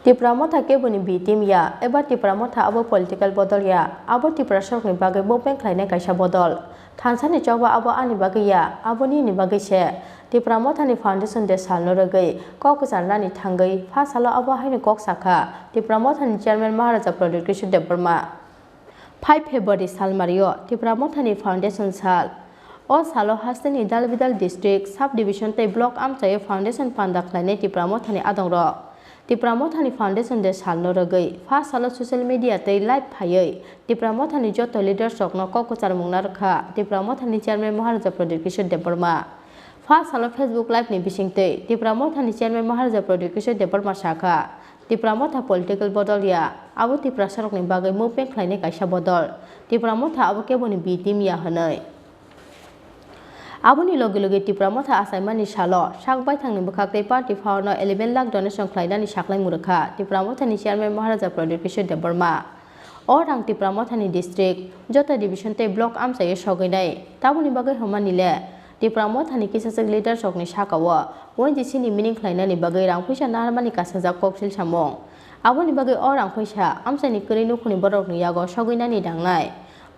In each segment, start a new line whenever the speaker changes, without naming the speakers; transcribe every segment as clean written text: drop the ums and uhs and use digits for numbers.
त्रिपुरा मथा केबोनी B team या एबा त्रिपुरा मथा आबो पॉलिटिकल बदल या आबो त्रिपुरा सरकनि बागै बोपें खायनाय कायसा बदल थानसानि चौबा आबो आनि बागै या आबोनि नि बागै से त्रिपुरा मथानि फाउंडेशन दे सालनो रगै कक जानरानि थांगै फा सालो आबो हायनो कक साखा त्रिपुरा मथानि चेयरमैन महाराजा प्रदीप किशोर देबबर्मा 5 फेब्रुआरी साल मारियो त्रिपुरा मथानि फाउंडेशन साल ओ सालो हास्तेनि दालबिदाल डिस्ट्रिक्ट सब डिविजन तै ब्लॉक आमचाय फाउंडेशन पांदा खलायनाय त्रिपुरा मथानि आदंग र त्रिपुरा मथानि फाउंडेशन दे सालनो रगै फा सालो सोशल मीडिया तै लाइव फायै त्रिपुरा मथानि जत लीडर सकनो ककचार मुंगना रखा त्रिपुरा मथानि चेयरमैन महाराजा प्रदीप किशोर देबबर्मा फा सालो फेसबुक लाइव नि बिसिंतै त्रिपुरा मथानि चेयरमैन महाराजा प्रदीप किशोर देबबर्मा शाखा त्रिपुरा मथा पॉलिटिकल बदल या आबो त्रिपुरा सरकनि बागै मोपें खायनाय कायसा बदल त्रिपुरा मथा आबो केबोनि बी टीम या हनै आबोनि लगे लगे त्रिपुरा मथा आसायमानि सालो साकबाय थांनि बखाखै पार्टी फावनो 11 लाख डोनेशन खालायनानि साखलाय मुरखा त्रिपुरा मथानि चेयरमैन महाराजा प्रदीप किशोर देबबर्मा और आं त्रिपुरा मथानि डिस्ट्रिक्ट जत डिविजन तै ब्लॉक आमचाय सगैनाय ताबोनि बागै हमानिले त्रिपुरा मथानि किसासक लीडर सकनि साकाव ओएनजीसी मिनिं खालायनानि बागै रां फैसा नारमानि कासाजा कक्सिल सामं आबोनि बागै और रां फैसा आमचायनि करै नखुनि बरकनि यागो सगैनानि दांनाय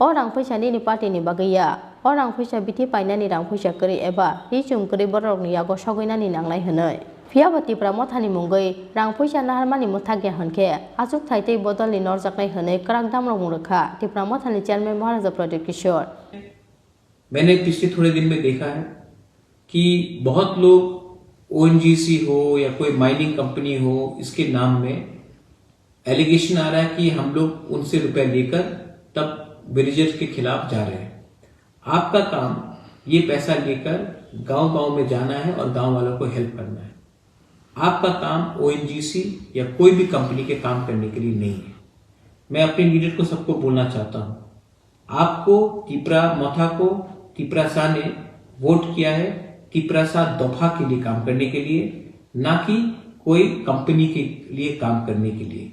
और रां फैसा नि पार्टीनि बागै या और रां फैसा बिथि पाइनानि रां फैसा करै एबा रिजुम करै बरकनि यागो सगैनानि नांनाय हनै फियाबा त्रिपुरा मथानि मुंगै रां फैसा नारमानि मुथागे हनखे आजुक थाइतै बदलनि नरजाकनाय हनै क्राक दामरो मुरखा त्रिपुरा मथानि चेयरमैन महाराजा प्रदीप किशोर।
मैंने पिछले थोड़े दिन में देखा है कि बहुत लोग ओएनजीसी हो या कोई माइनिंग कंपनी हो इसके नाम में एलिगेशन आ रहा है कि हम लोग उनसे रुपए लेकर तब विलेजर्स के खिलाफ जा रहे हैं। आपका काम ये पैसा लेकर गांव-गांव में जाना है और गांव वालों को हेल्प करना है। आपका काम ओएनजीसी या कोई भी कंपनी के काम करने के लिए नहीं है। मैं अपने लीडर को सबको बोलना चाहता हूं, आपको त्रिपुरा मथा को त्रिपुरा सा ने वोट किया है त्रिपुरा सा दफा के लिए काम करने के लिए, ना कि कोई कंपनी के लिए काम करने के लिए।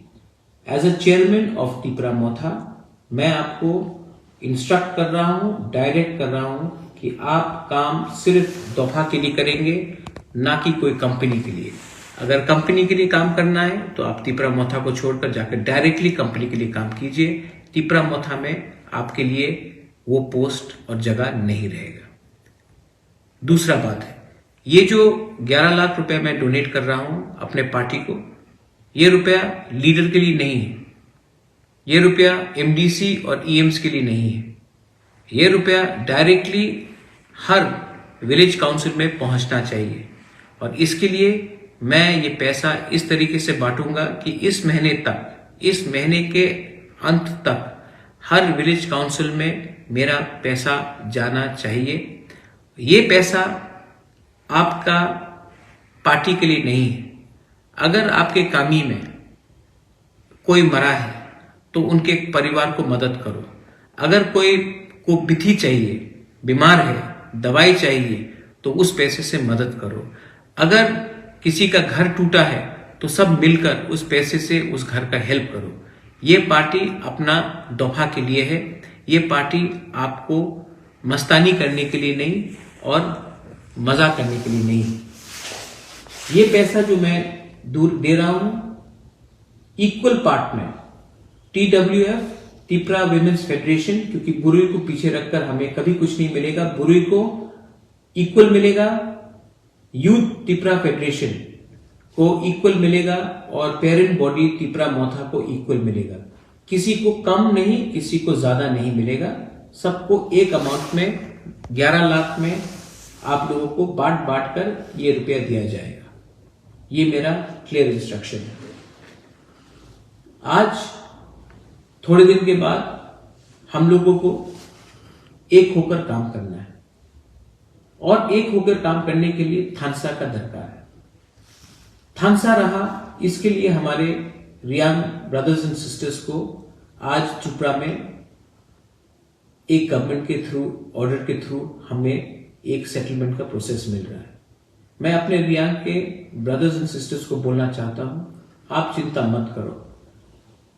As a chairman of Tripura Motha मैं आपको इंस्ट्रक्ट कर रहा हूं, डायरेक्ट कर रहा हूं कि आप काम सिर्फ दफा के लिए करेंगे, ना कि कोई कंपनी के लिए। अगर कंपनी के लिए काम करना है तो आप त्रिपुरा मथा को छोड़कर जाकर डायरेक्टली कंपनी के लिए काम कीजिए। त्रिपुरा मथा में आपके लिए वो पोस्ट और जगह नहीं रहेगा। दूसरा बात है, ये जो 11 लाख रुपए मैं डोनेट कर रहा हूं अपने पार्टी को, ये रुपया लीडर के लिए नहीं है, ये रुपया एमडीसी और ईएम्स के लिए नहीं है, ये रुपया डायरेक्टली हर विलेज काउंसिल में पहुंचना चाहिए। और इसके लिए मैं ये पैसा इस तरीके से बांटूंगा कि इस महीने तक, इस महीने के अंत तक हर विलेज काउंसिल में मेरा पैसा जाना चाहिए। ये पैसा आपका पार्टी के लिए नहीं है। अगर आपके कामी में कोई मरा है तो उनके परिवार को मदद करो। अगर कोई को बिथी चाहिए, बीमार है, दवाई चाहिए तो उस पैसे से मदद करो। अगर किसी का घर टूटा है तो सब मिलकर उस पैसे से उस घर का हेल्प करो। ये पार्टी अपना दफा के लिए है, ये पार्टी आपको मस्तानी करने के लिए नहीं और मजा करने के लिए नहीं। ये पैसा जो मैं दूर दे रहा हूं इक्वल पार्ट में TWF त्रिपुरा विमेंस फेडरेशन, क्योंकि बुरुई को पीछे रखकर हमें कभी कुछ नहीं मिलेगा, बुरुई को इक्वल मिलेगा, यूथ त्रिपुरा फेडरेशन को इक्वल मिलेगा और पेरेंट बॉडी त्रिपुरा मथा को इक्वल मिलेगा। किसी को कम नहीं, किसी को ज्यादा नहीं मिलेगा, सबको एक अमाउंट में 11 लाख में आप लोगों को बांट कर ये रुपया दिया जाएगा। ये मेरा क्लियर इंस्ट्रक्शन है। आज थोड़े दिन के बाद हम लोगों को एक होकर काम करना है और एक होकर काम करने के लिए थानसा का दरकार है। थानसा रहा, इसके लिए हमारे रियांग ब्रदर्स एंड सिस्टर्स को आज चुपड़ा में एक गवर्नमेंट के थ्रू, ऑर्डर के थ्रू हमें एक सेटलमेंट का प्रोसेस मिल रहा है। मैं अपने रियांग के ब्रदर्स एंड सिस्टर्स को बोलना चाहता हूं, आप चिंता मत करो।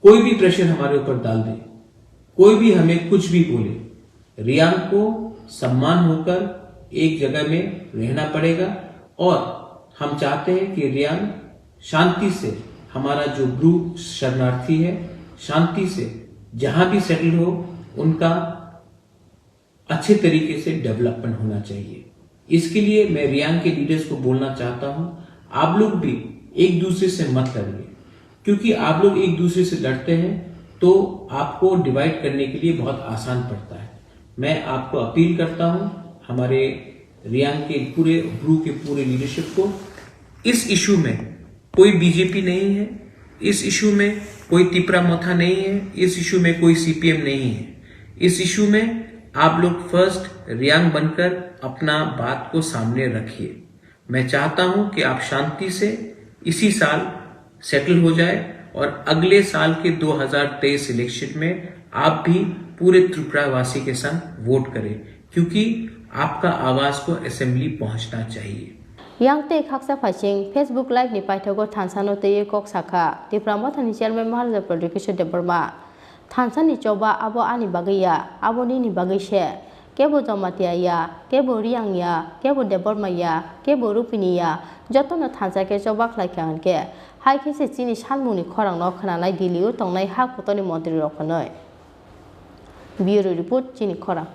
कोई भी प्रेशर हमारे ऊपर डाल दे, कोई भी हमें कुछ भी बोले, रियांग को सम्मान होकर एक जगह में रहना पड़ेगा और हम चाहते हैं कि रियांग शांति से हमारा जो ब्रू शरणार्थी है शांति से जहां भी सेटल हो उनका अच्छे तरीके से डेवलपमेंट होना चाहिए। इसके लिए मैं रियांग के लीडर्स को बोलना चाहता हूं, आप लोग भी एक दूसरे से मत लड़िए, क्योंकि आप लोग एक दूसरे से लड़ते हैं तो आपको डिवाइड करने के लिए बहुत आसान पड़ता है। मैं आपको अपील करता हूं, हमारे रियांग के पूरे ब्रू के पूरे लीडरशिप को, इस इशू में कोई बीजेपी नहीं है, इस इशू में कोई तिपरा मोथा नहीं है, इस इशू में कोई सीपीएम नहीं है। इस इशू में आप लोग फर्स्ट रियांग बनकर अपना बात को सामने रखिए। मैं चाहता हूं कि आप शांति से इसी साल सेटल हो जाए और अगले साल के 2023 इलेक्शन में आप भी पूरे त्रिपुरावासी के संग वोट करें, क्योंकि आपका आवाज को असेंबली पहुंचना चाहिए।
yang te khaksa phaching Facebook live ni paithogo thansano te kok sakha Tipramo thani chairman Maharaj Production Deparma thansani choba abo ani bagaya abo ni bagishe kebo jamatia ya kebo riang ya kebo deborma ya kebo rupini ya jotona thansa ke choba khlai khan ke hai ke se chini sanmuni khorang no khana nai diliu tongnai ha kotoni mantri rok khanoi bureau report chini khorang